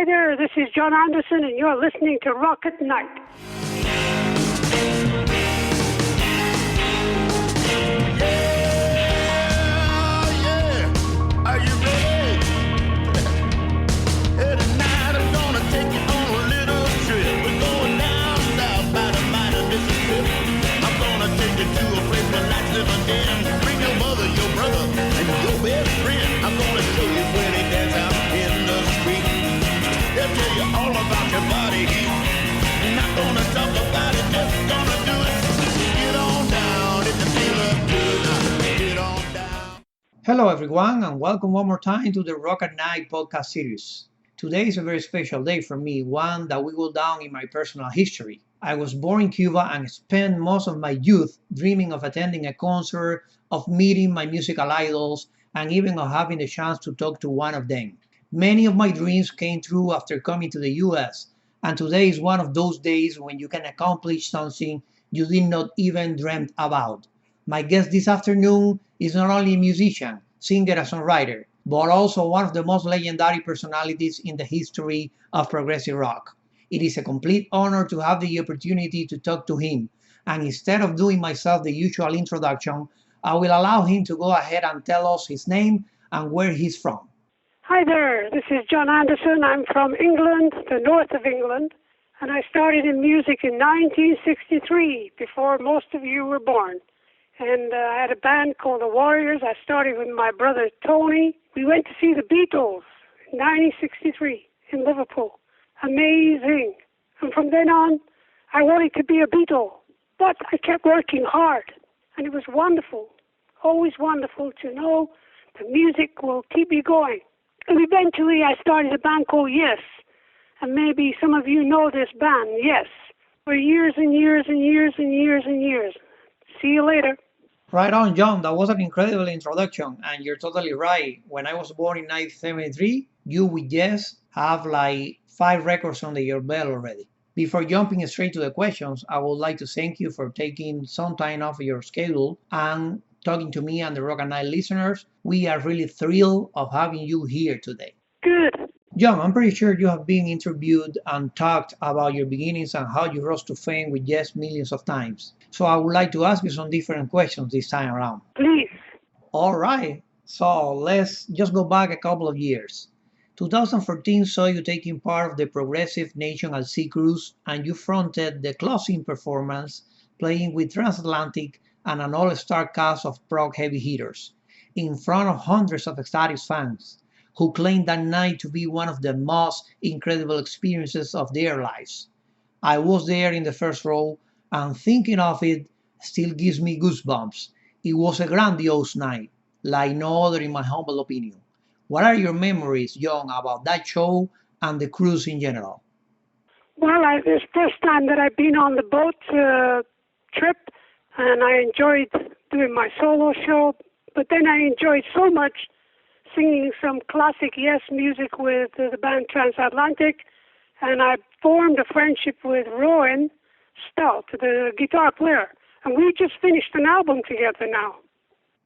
Hi there, this is Jon Anderson, and you're listening to Rock at Night. Are you ready? Tonight I'm gonna take you on a little trip. We're going down south by the mighty Mississippi. I'm gonna take you to a place where life's living in. Bring your mother, your brother, and your best friend. I'm gonna show you where they dance out in the street. They'll tell you all about your body heat. Not gonna talk about it, just gonna do it. Get on down if you feel good. Get on down. Hello everyone and welcome one more time to the Rock at Night podcast series. Today is a very special day for me, one that will go down in my personal history. I was born in Cuba and spent most of my youth dreaming of attending a concert, of meeting my musical idols, and even of having the chance to talk to one of them. Many of my dreams came true after coming to the US, and today is one of those days when you can accomplish something you did not even dream about. My guest this afternoon is not only a musician, singer and songwriter, but also one of the most legendary personalities in the history of progressive rock. It is a complete honor to have the opportunity to talk to him, and instead of doing myself the usual introduction, I will allow him to go ahead and tell us his name and where he's from. Hi there, this is Jon Anderson. I'm from England, the north of England, and I started in music in 1963, before most of you were born. And I had a band called the Warriors. I started with my brother Tony. We went to see the Beatles in 1963 in Liverpool. Amazing. And from then on, I wanted to be a Beatle, but I kept working hard, and it was wonderful, always wonderful to know the music will keep you going. And eventually I started a band called Yes, and maybe some of you know this band, Yes, for years and years and years and years and years. See you later. Right on, John. That was an incredible introduction, and you're totally right. When I was born in 1973, you with Yes have like 5 records under your belt already. Before jumping straight to the questions, I would like to thank you for taking some time off your schedule and talking to me and the Rock and Night listeners. We are really thrilled of having you here today. Good. John, I'm pretty sure you have been interviewed and talked about your beginnings and how you rose to fame with Yes millions of times. So I would like to ask you some different questions this time around. Please. All right, so let's just go back a couple of years. 2014 saw you taking part of the Progressive Nation at Sea Cruise, and you fronted the closing performance, playing with Transatlantic and an all-star cast of prog heavy hitters, in front of hundreds of ecstatic fans, who claimed that night to be one of the most incredible experiences of their lives. I was there in the first row, and thinking of it still gives me goosebumps. It was a grandiose night, like no other in my humble opinion. What are your memories, John, about that show and the cruise in general? Well, this first time that I've been on the boat trip, and I enjoyed doing my solo show, but then I enjoyed so much singing some classic Yes music with the band Transatlantic, and I formed a friendship with Rowan Stout, the guitar player, and we just finished an album together now.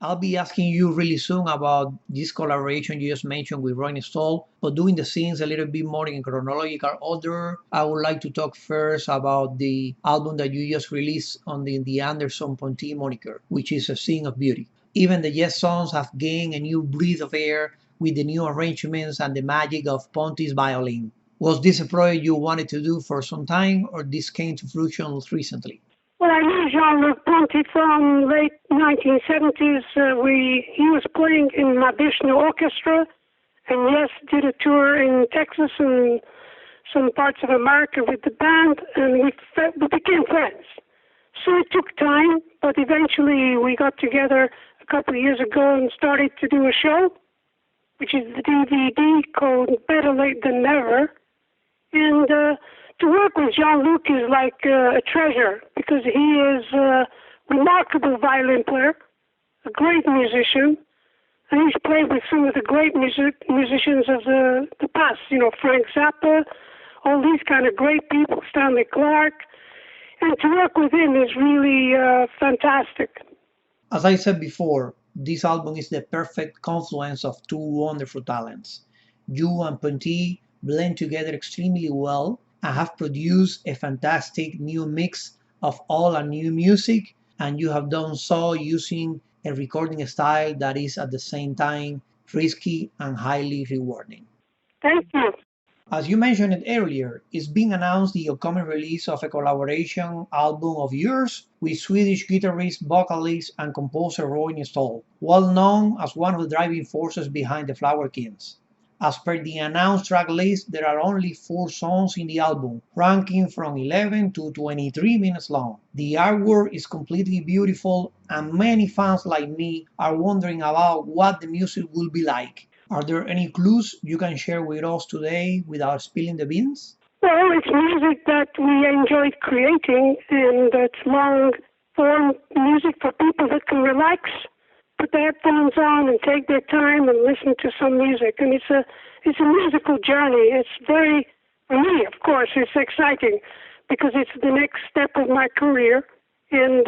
I'll be asking you really soon about this collaboration you just mentioned with Ronnie Stoll, but doing the scenes a little bit more in chronological order, I would like to talk first about the album that you just released on the Anderson Ponty moniker, which is A Scene of Beauty. Even the Yes songs have gained a new breath of air with the new arrangements and the magic of Ponty's violin. Was this a project you wanted to do for some time, or this came to fruition recently? Well, I knew Jean-Luc Ponty from late 1970s. He was playing in my Vishnu Orchestra, and Yes did a tour in Texas and some parts of America with the band, and we became friends. So it took time, but eventually we got together a couple of years ago and started to do a show, which is the DVD called Better Late Than Never. And to work with Jean-Luc is like a treasure, because he is a remarkable violin player, a great musician, and he's played with some of the great musicians of the past, Frank Zappa, all these kind of great people, Stanley Clarke, and to work with him is really fantastic. As I said before, this album is the perfect confluence of two wonderful talents. You and Ponty blend together extremely well and have produced a fantastic new mix of all our new music. And you have done so using a recording style that is at the same time risky and highly rewarding. Thank you. As you mentioned it earlier, it's been announced the upcoming release of a collaboration album of yours with Swedish guitarist, vocalist, and composer Roy Stoll, well known as one of the driving forces behind the Flower Kings. As per the announced track list, there are only 4 songs in the album, ranking from 11 to 23 minutes long. The artwork is completely beautiful, and many fans like me are wondering about what the music will be like. Are there any clues you can share with us today without spilling the beans? Well, it's music that we enjoyed creating, and it's long form music for people that can relax, put their headphones on, and take their time and listen to some music. And it's a musical journey. It's very, for me, of course, it's exciting because it's the next step of my career, and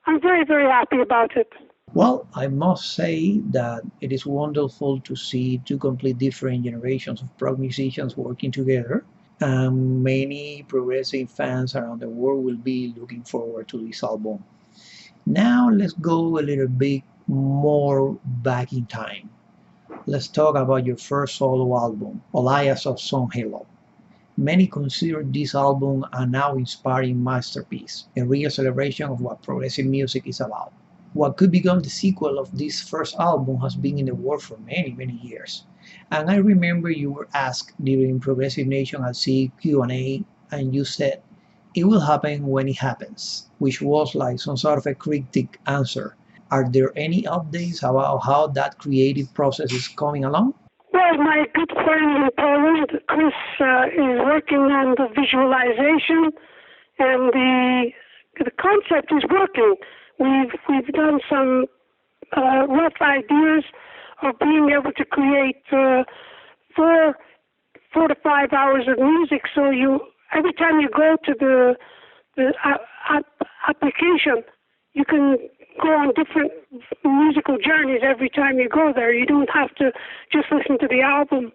I'm very, very happy about it. Well, I must say that it is wonderful to see two complete different generations of prog musicians working together. And many progressive fans around the world will be looking forward to this album. Now let's go a little bit more back in time. Let's talk about your first solo album, Elias of Sun Halo. Many consider this album a now inspiring masterpiece, a real celebration of what progressive music is about. What could become the sequel of this first album has been in the works for many, many years. And I remember you were asked during Progressive Nation at Sea Q&A, and you said, "It will happen when it happens," which was like some sort of a cryptic answer. Are there any updates about how that creative process is coming along? Well, my good friend in Poland, Chris, is working on the visualization, and the concept is working. We've done some rough ideas of being able to create 4 to 5 hours of music. So every time you go to the application, you can go on different musical journeys every time you go there. You don't have to just listen to the album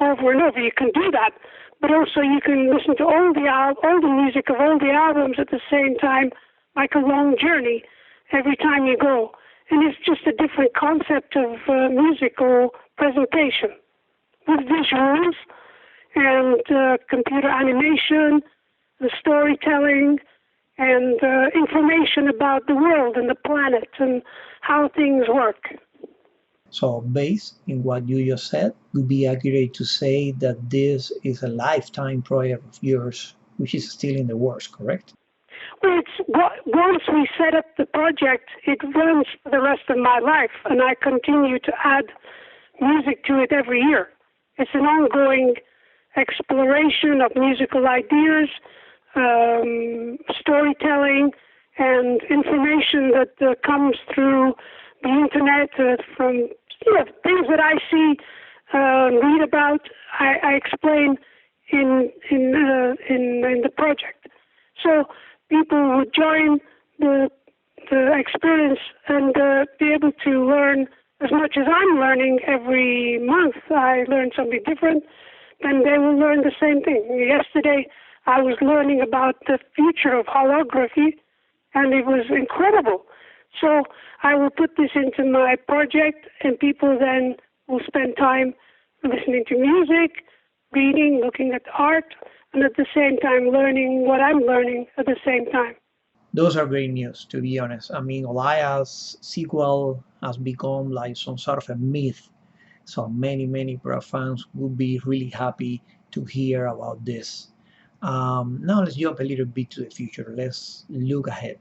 over and over. You can do that, but also you can listen to all the music of all the albums at the same time, like a long journey every time you go. And it's just a different concept of musical presentation with visuals and computer animation, the storytelling, and information about the world and the planet and how things work. So, based on what you just said, would be accurate to say that this is a lifetime project of yours, which is still in the works, correct? Well, once we set up the project, it runs for the rest of my life, and I continue to add music to it every year. It's an ongoing exploration of musical ideas, storytelling, and information that comes through the internet from things that I see, read about. I explain in the project. So people would join the experience and be able to learn as much as I'm learning every month. I learn something different, and they will learn the same thing. Yesterday, I was learning about the future of holography, and it was incredible. So I will put this into my project, and people then will spend time listening to music, reading, looking at art, and at the same time learning what I'm learning at the same time. Those are great news, to be honest. I mean, Elias' sequel has become like some sort of a myth. So many pro fans would be really happy to hear about this. Now let's jump a little bit to the future. Let's look ahead.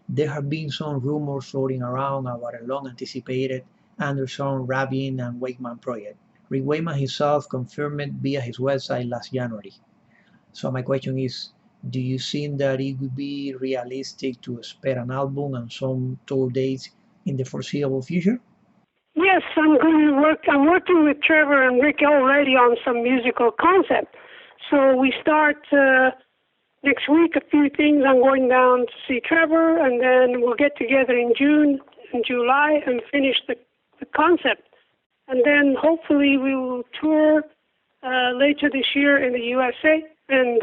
There have been some rumors floating around about a long-anticipated Anderson, Rabin, and Wakeman project. Rick Wakeman himself confirmed it via his website last January. So my question is, do you think that it would be realistic to expect an album and some tour dates in the foreseeable future? Yes, I'm working with Trevor and Rick already on some musical concept. So we start next week, a few things. I'm going down to see Trevor, and then we'll get together in June and July and finish the concept. And then hopefully we will tour later this year in the USA, and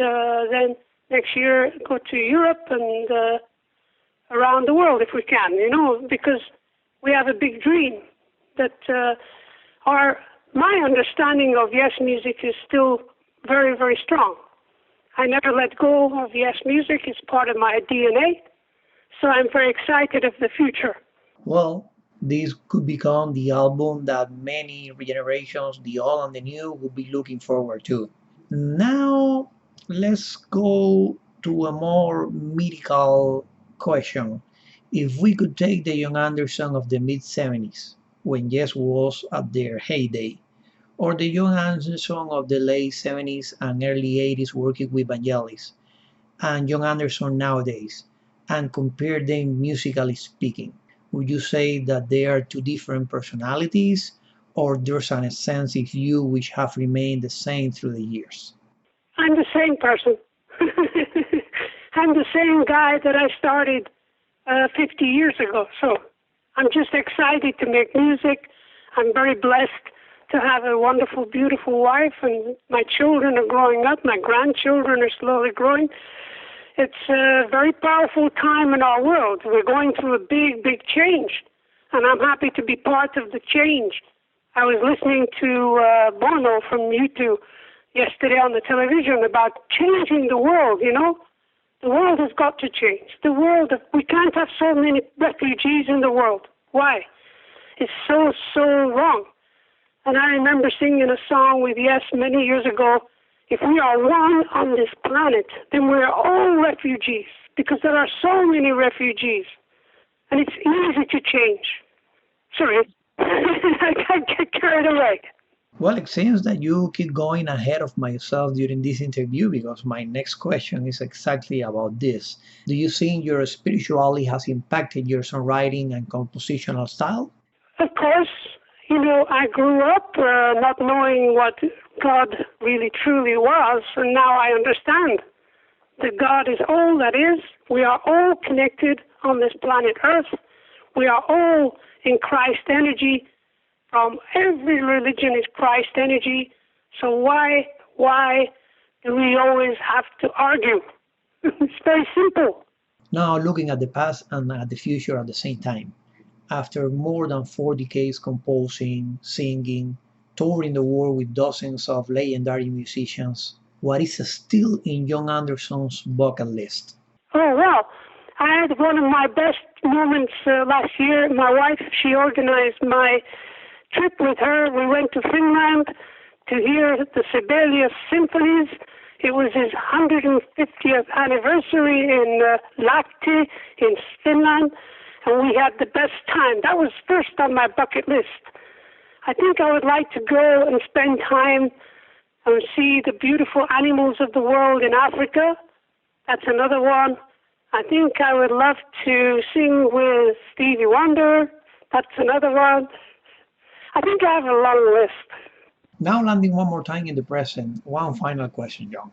then next year go to Europe and around the world if we can, because we have a big dream that my understanding of yes music is still very, very strong. I never let go of yes music. It's part of my DNA. So I'm very excited of the future. Well, this could become the album that many generations, the old and the new, will be looking forward to. Now, let's go to a more mythical question. If we could take the Jon Anderson of the mid 70s, when Yes was at their heyday, or the Jon Anderson of the late 70s and early 80s working with Vangelis, and Jon Anderson nowadays, and compare them musically speaking, would you say that they are two different personalities, or there's an essence in you which have remained the same through the years? I'm the same person. I'm the same guy that I started 50 years ago. So I'm just excited to make music. I'm very blessed to have a wonderful, beautiful wife, and my children are growing up. My grandchildren are slowly growing. It's a very powerful time in our world. We're going through a big, big change, and I'm happy to be part of the change. I was listening to Bono from U2 yesterday on the television about changing the world, The world has got to change. We can't have so many refugees in the world. Why? It's so, so wrong. And I remember singing a song with Yes many years ago. If we are one on this planet, then we're all refugees, because there are so many refugees. And it's easy to change. Sorry, I get carried away. Well, it seems that you keep going ahead of myself during this interview, because my next question is exactly about this. Do you think your spirituality has impacted your songwriting and compositional style? Of course, I grew up not knowing what God really truly was, and now I understand that God is all that is. We are all connected on this planet Earth. We are all in Christ energy. From every religion is Christ energy. So why do we always have to argue? It's very simple. Now, looking at the past and at the future at the same time, after more than 4 decades composing, singing, touring the world with dozens of legendary musicians, what is still in Jon Anderson's bucket list? Oh, well, I had one of my best moments last year. My wife, she organized my trip with her. We went to Finland to hear the Sibelius symphonies. It was his 150th anniversary in Lahti in Finland, and we had the best time. That was first on my bucket list. I think I would like to go and spend time and see the beautiful animals of the world in Africa. That's another one. I think I would love to sing with Stevie Wonder. That's another one. I think I have a long list. Now, landing one more time in the present, one final question, Jon.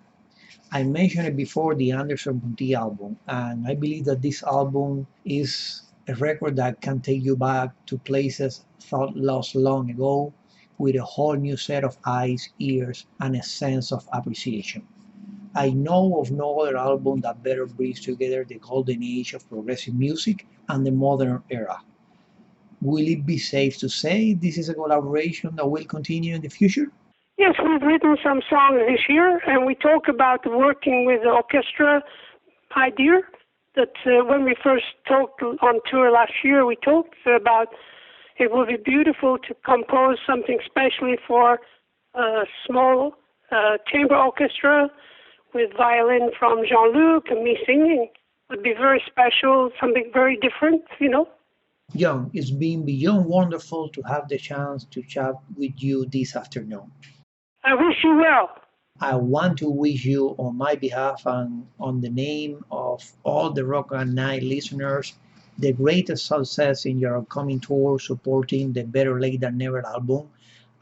I mentioned it before, the Anderson Ponty album, and I believe that this album is a record that can take you back to places thought lost long ago, with a whole new set of eyes, ears, and a sense of appreciation. I know of no other album that better brings together the golden age of progressive music and the modern era. Will it be safe to say this is a collaboration that will continue in the future? Yes, we've written some songs this year, and we talk about working with the orchestra idea. That when we first talked on tour last year, we talked about it would be beautiful to compose something specially for a small chamber orchestra with violin from Jean-Luc and me singing. It would be very special, something very different, Jon, it's been beyond wonderful to have the chance to chat with you this afternoon. I wish you well. I want to wish you, on my behalf and on the name of all the Rock and Night listeners, the greatest success in your upcoming tour supporting the Better Late Than Never album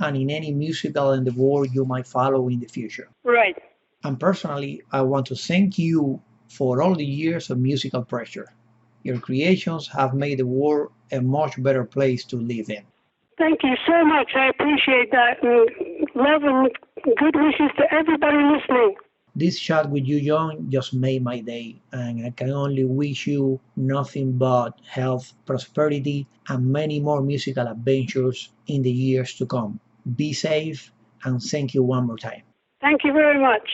and in any musical endeavor you might follow in the future. Right. And personally, I want to thank you for all the years of musical pressure. Your creations have made the world a much better place to live in. Thank you so much. I appreciate that. And love and good wishes to everybody listening. This chat with you, Jon, just made my day, and I can only wish you nothing but health, prosperity, and many more musical adventures in the years to come. Be safe, and thank you one more time. Thank you very much.